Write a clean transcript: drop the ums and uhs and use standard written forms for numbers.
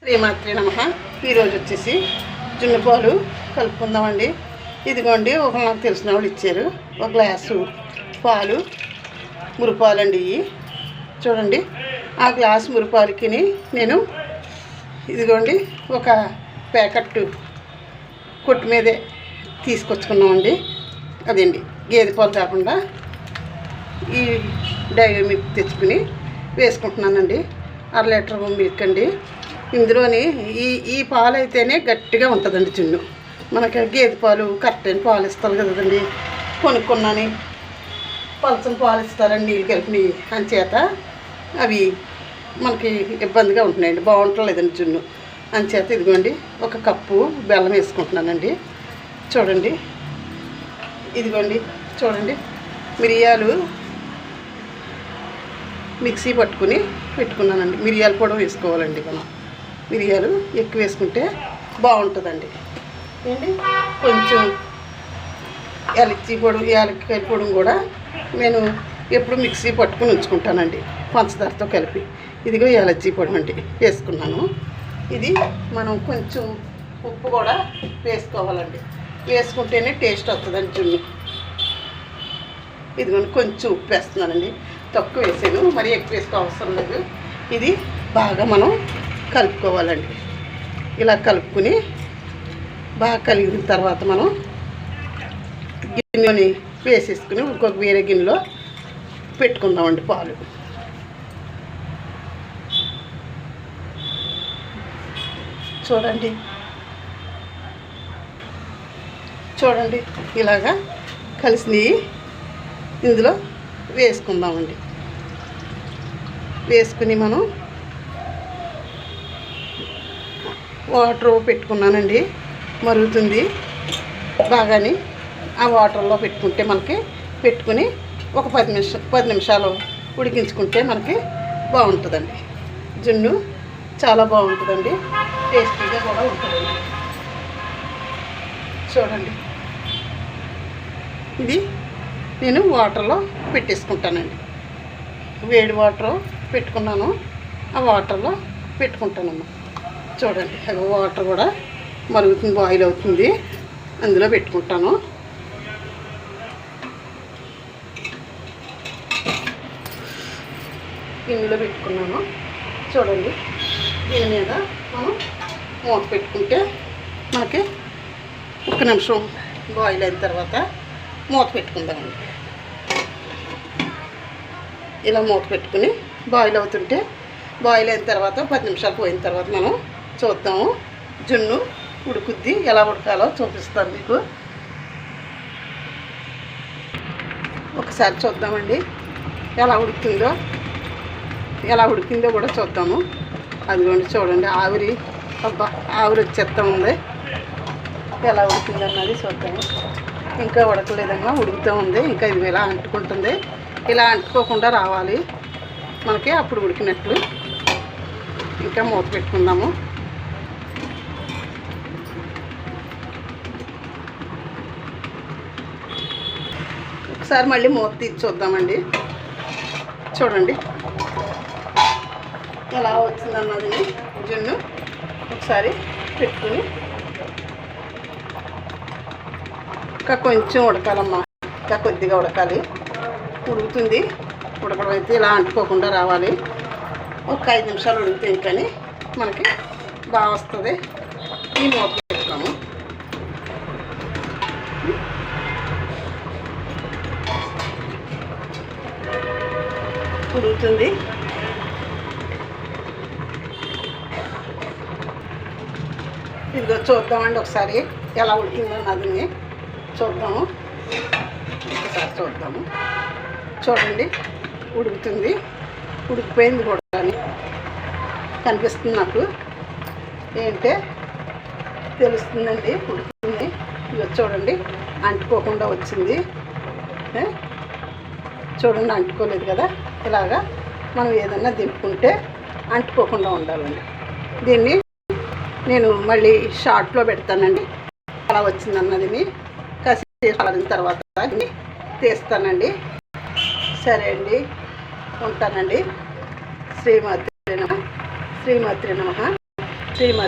శ్రీమాత్రే నమః. ఈరోజు వచ్చేసి జున్ను పాలు కలుపుకుందామండి. ఇదిగోండి, ఒక నాకు తెలిసిన వాళ్ళు ఇచ్చారు ఒక గ్లాసు పాలు, మురుపాలండి. ఇవి చూడండి, ఆ గ్లాసు మురుపాలకి నేను ఇదిగోండి ఒక ప్యాకెట్ కొట్టు మీదే తీసుకొచ్చుకున్నామండి. అదండి గేదె పాలు కాకుండా ఈ డైరీ మిల్క్ తెచ్చుకుని వేసుకుంటున్నానండి. 1/2 లీటర్ మిల్క్ అండి. ఇందులోని ఈ పాలు అయితేనే గట్టిగా ఉంటుందండి జున్ను. మనకి గేదె పాలు కరెక్ట్ పాలు ఇస్తారు కదండి, కొనుక్కున్నాని పలచని పాలు ఇస్తారండి నీళ్ళు కలిపి, అంచేత అవి మనకి ఇబ్బందిగా ఉంటున్నాయండి, బాగుంటలేదండి జున్ను. అంచేత ఇదిగోండి ఒక కప్పు బెల్లం వేసుకుంటున్నానండి. చూడండి, ఇదిగోండి చూడండి, మిరియాలు మిక్సీ పట్టుకుని పెట్టుకున్నానండి. మిరియాల పొడి వేసుకోవాలండి. మనం మిరియాలు ఎక్కువ వేసుకుంటే బాగుంటుందండి. ఏంటి కొంచెం యాలక్కాయ పొడి కూడా నేను ఎప్పుడు మిక్సీ పట్టుకుని ఉంచుకుంటానండి పంచదారతో కలిపి. ఇదిగో యాలక్కాయ పొడి అండి వేసుకున్నాను. ఇది మనం కొంచెం ఉప్పు కూడా వేసుకోవాలండి, వేసుకుంటేనే టేస్ట్ వస్తుందండి జున్ను. ఇదిగోండి కొంచెం ఉప్పు వేస్తున్నానండి, తక్కువ వేసాను, మరి ఎక్కువ వేసుకో అవసరం లేదు. ఇది బాగా మనం కలుపుకోవాలండి. ఇలా కలుపుకుని బాగా కలిగిన తర్వాత మనం గిన్నెని వేసేసుకుని ఇంకొక వేరే గిన్నెలో పెట్టుకుందామండి పాలు. చూడండి ఇలాగా కలిసినవి ఇందులో వేసుకుందామండి. వేసుకుని మనం వాటర్ పెట్టుకున్నానండి, మరుగుతుంది బాగాని. ఆ వాటర్లో పెట్టుకుంటే మనకి పెట్టుకుని ఒక 10 నిమిషాలు ఉడికించుకుంటే మనకి బాగుంటుందండి. జున్ను చాలా బాగుంటుందండి, టేస్టీగా కూడా ఉంటుందండి. చూడండి, ఇది నేను వాటర్లో పెట్టేసుకుంటానండి. వేడి వాటర్ పెట్టుకున్నాను, ఆ వాటర్లో పెట్టుకుంటానమ్మా. చూడండి, అది వాటర్ కూడా మరుగుతుంది, బాయిల్ అవుతుంది, అందులో పెట్టుకుంటాను. గిన్నెలో పెట్టుకున్నాను. చూడండి, దీని మీద మనం మూత పెట్టుకుంటే మనకి 1 నిమిషం బాయిల్ అయిన తర్వాత మూత పెట్టుకుందామండి. ఇలా మూత పెట్టుకుని బాయిల్ అవుతుంటే, బాయిల్ అయిన తర్వాత 10 నిమిషాలు పోయిన తర్వాత మనం చూద్దాము. జున్ను ఉడుకుద్ది, ఎలా ఉడకాలో చూపిస్తాను మీకు. ఒకసారి చూద్దామండి ఎలా ఉడికిందో కూడా చూద్దాము. అదిగోండి చూడండి, ఆవిరి వచ్చేస్తూ ఉంది. ఎలా ఉడికింది అన్నది చూద్దాము. ఇంకా ఉడకలేదమ్మా, ఉడుకుతూ ఉంది. ఇంకా ఇది ఇలా అంటుకుంటుంది, ఇలా అంటుకోకుండా రావాలి మనకి, అప్పుడు ఉడికినట్లు. ఇంకా మూత పెట్టుకుందాము. ఒకసారి మళ్ళీ మూత తీసి చూద్దామండి. చూడండి ఎలా వచ్చిందన్నది జున్ను. ఒకసారి పెట్టుకుని ఇంకా కొంచెం ఉడకాలమ్మా, ఇంకా కొద్దిగా ఉడకాలి. ఉడుకుతుంది, ఉడకడం అయితే ఇలా అంటుకోకుండా రావాలి. ఒక 5 నిమిషాలు ఉడికితే కానీ మనకి బాగా వస్తుంది. ఈ మూత పెట్టుకోము. ఉడుకుతుంది, ఇదిగో చూద్దామండి ఒకసారి ఎలా ఉడికిందో అన్నది చూద్దాము. ఒకసారి చూద్దాము. చూడండి, ఉడుకుతుంది, ఉడికిపోయింది కూడా అని కనిపిస్తుంది నాకు. ఏంటంటే తెలుస్తుందండి, ఉడుకుతుంది. ఇక చూడండి, అంటుకోకుండా వచ్చింది. చూడండి, అంటుకోలేదు కదా. ఇలాగా మనం ఏదన్నా దింపుకుంటే అంటుకోకుండా ఉండాలండి. దీన్ని నేను మళ్ళీ షార్ట్లో పెడతానండి, అలా వచ్చిందన్నది. కాసిన తర్వాత తీస్తానండి. సరే అండి, ఉంటానండి. శ్రీమాత్రే నమః. టీ